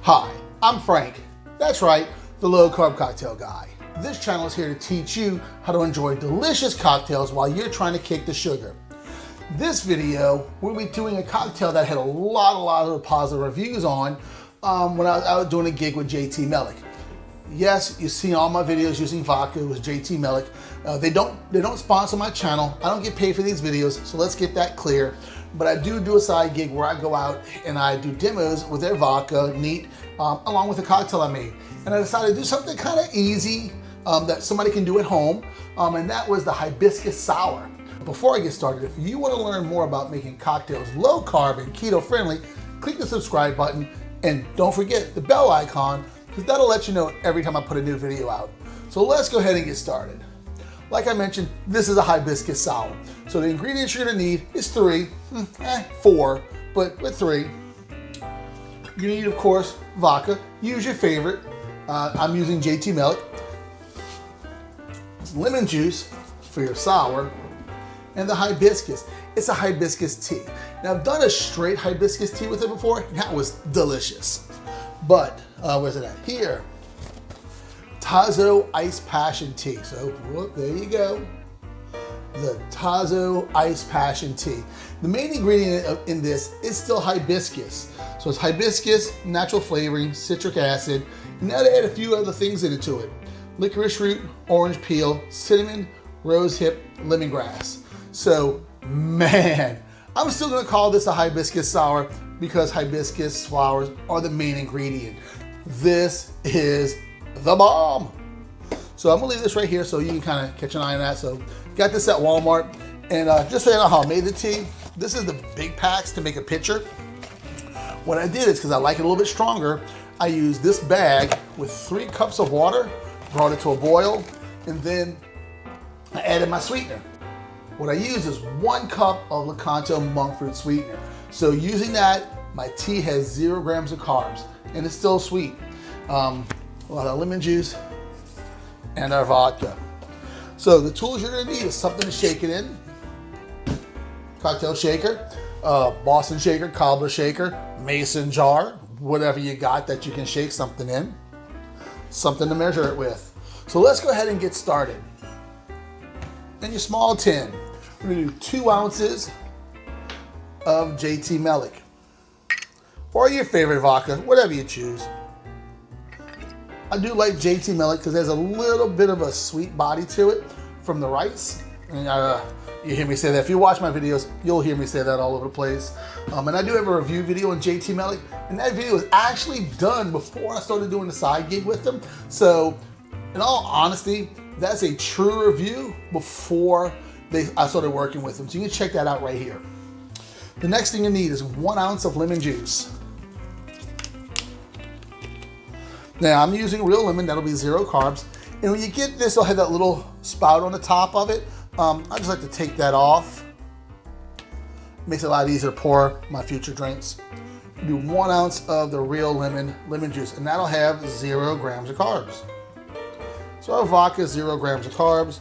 Hi, I'm Frank. That's right, the low carb cocktail guy. This channel is here to teach you how to enjoy delicious cocktails while you're trying to kick the sugar. This video, we'll be doing a cocktail that had a lot of positive reviews on when I was doing a gig with JT Meleck. Yes, you see all my videos using vodka. It was JT Meleck. They don't sponsor my channel. I don't get paid for these videos, so let's get that clear. But I do a side gig where I go out and I do demos with their vodka, neat, along with a cocktail I made. And I decided to do something kind of easy that somebody can do at home, and that was the Hibiscus Sour. Before I get started, if you want to learn more about making cocktails low carb and keto friendly, click the subscribe button and don't forget the bell icon, because that'll let you know every time I put a new video out. So let's go ahead and get started. Like I mentioned, this is a Hibiscus Sour. So the ingredients you're gonna need is four, but with three. You need, of course, vodka. Use your favorite. I'm using JT Meleck. Lemon juice for your sour, and the hibiscus. It's a hibiscus tea. Now I've done a straight hibiscus tea with it before, and that was delicious. But, where's it at? Here. Tazo Ice Passion Tea. So, whoop, there you go. The Tazo Ice Passion Tea. The main ingredient in this is still hibiscus. So it's hibiscus, natural flavoring, citric acid, and now they add a few other things into it. Licorice root, orange peel, cinnamon, rose hip, lemongrass. So, man, I'm still gonna call this a hibiscus sour because hibiscus flowers are the main ingredient. This is the bomb. So I'm gonna leave this right here so you can kind of catch an eye on that. So got this at Walmart, and just so you know how I made the tea, this is the big packs to make a pitcher. What I did is, because I like it a little bit stronger, I used this bag with 3 cups of water, brought it to a boil, and then I added my sweetener. What I use is 1 cup of Lecanto monk fruit sweetener. So using that, my tea has 0 grams of carbs, and it's still sweet. A lot of lemon juice and our vodka. So the tools you're gonna need is something to shake it in. Cocktail shaker, Boston shaker, cobbler shaker, mason jar, whatever you got that you can shake something in. Something to measure it with. So let's go ahead and get started. In your small tin, we're gonna do 2 ounces of JT Meleck, or your favorite vodka, whatever you choose. I do like JT Meleck because there's a little bit of a sweet body to it from the rice. And you hear me say that. If you watch my videos, you'll hear me say that all over the place. And I do have a review video on JT Meleck, and that video was actually done before I started doing the side gig with them. So, in all honesty, that's a true review before I started working with them. So you can check that out right here. The next thing you need is 1 ounce of lemon juice. Now I'm using real lemon, that'll be 0 carbs. And when you get this, it'll have that little spout on the top of it. I just like to take that off. Makes it a lot easier to pour my future drinks. Do 1 ounce of the real lemon juice, and that'll have 0 grams of carbs. So our vodka, 0 grams of carbs.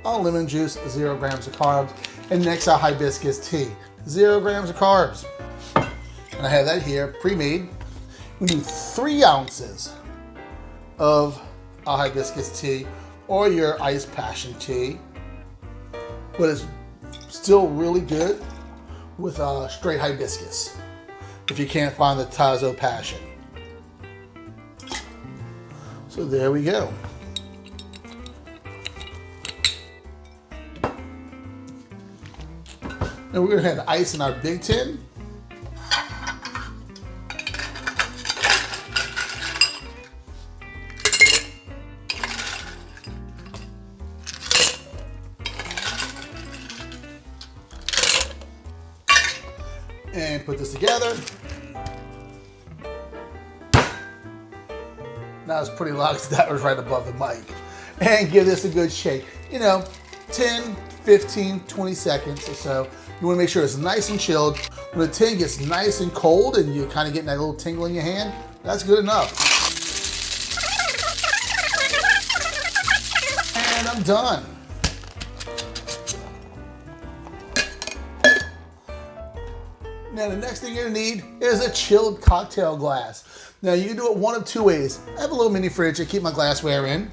Our lemon juice, 0 grams of carbs. And next our hibiscus tea, 0 grams of carbs. And I have that here, pre-made. We do 3 ounces of a hibiscus tea or your ice passion tea, but it's still really good with straight hibiscus if you can't find the Tazo Passion. So there we go. And we're gonna have the ice in our big tin. And put this together. Now it's pretty loud because that was right above the mic. And give this a good shake. 10, 15, 20 seconds or so. You want to make sure it's nice and chilled. When the tin gets nice and cold and you're kind of getting that little tingle in your hand, that's good enough. And I'm done. Now the next thing you're gonna need is a chilled cocktail glass. Now you can do it one of two ways. I have a little mini fridge I keep my glassware in.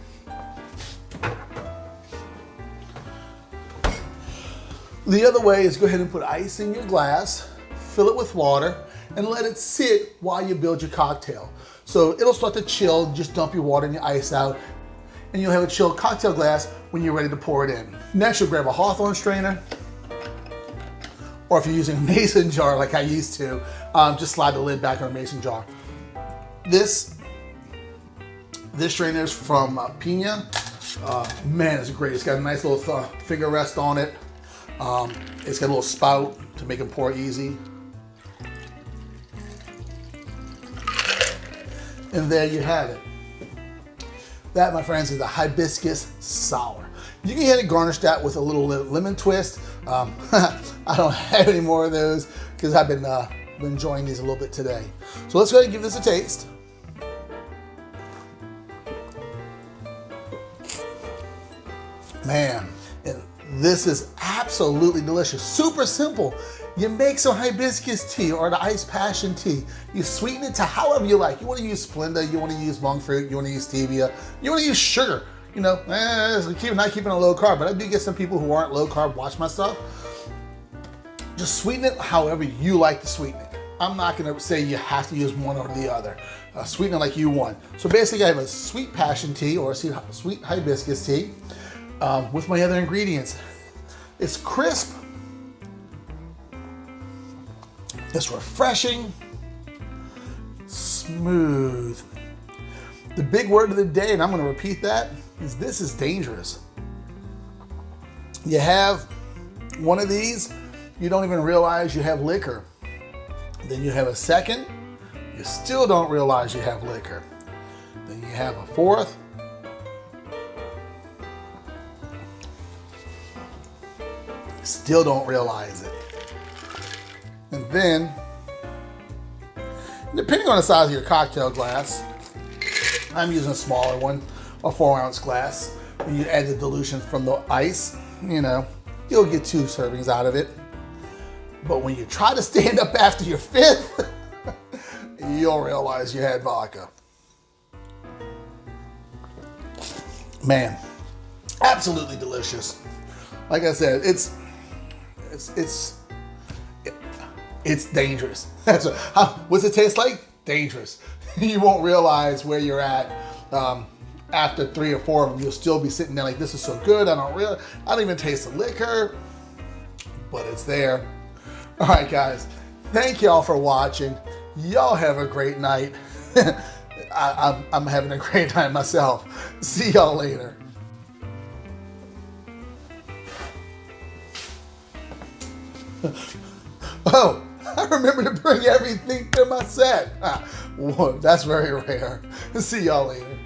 The other way is go ahead and put ice in your glass, fill it with water, and let it sit while you build your cocktail. So it'll start to chill, just dump your water and your ice out, and you'll have a chilled cocktail glass when you're ready to pour it in. Next, you'll grab a Hawthorne strainer, or if you're using a mason jar like I used to, just slide the lid back on a mason jar. This strainer is from Pina. Man, it's great. It's got a nice little finger rest on it. It's got a little spout to make it pour easy. And there you have it. That, my friends, is the Hibiscus Sour. You can go ahead and garnish that with a little lemon twist. I don't have any more of those because I've been enjoying these a little bit today. So let's go ahead and give this a taste. Man, and this is absolutely delicious. Super simple. You make some hibiscus tea or the iced passion tea. You sweeten it to however you like. You want to use Splenda, you want to use monk fruit, you want to use stevia, you want to use sugar. You know, not keeping a low carb, but I do get some people who aren't low carb watch my stuff. Just sweeten it however you like to sweeten it. I'm not going to say you have to use one or the other. Sweeten it like you want. So basically I have a sweet passion tea or a sweet hibiscus tea with my other ingredients. It's crisp. It's refreshing, smooth. The big word of the day, and I'm going to repeat that, is this is dangerous. You have one of these, you don't even realize you have liquor. Then you have a second, you still don't realize you have liquor. Then you have a fourth. Still don't realize it. And then, depending on the size of your cocktail glass, I'm using a smaller one, a 4-ounce glass. When you add the dilution from the ice, you know, you'll get 2 servings out of it. But when you try to stand up after your 5th, you'll realize you had vodka. Man, absolutely delicious. Like I said, it's dangerous. What's it taste like? Dangerous. You won't realize where you're at after 3 or 4 of them. You'll still be sitting there like, this is so good. I don't even taste the liquor, but it's there. All right, guys. Thank y'all for watching. Y'all have a great night. I'm having a great night myself. See y'all later. Oh, I remember to bring everything to my set. Whoa, that's very rare. See y'all later.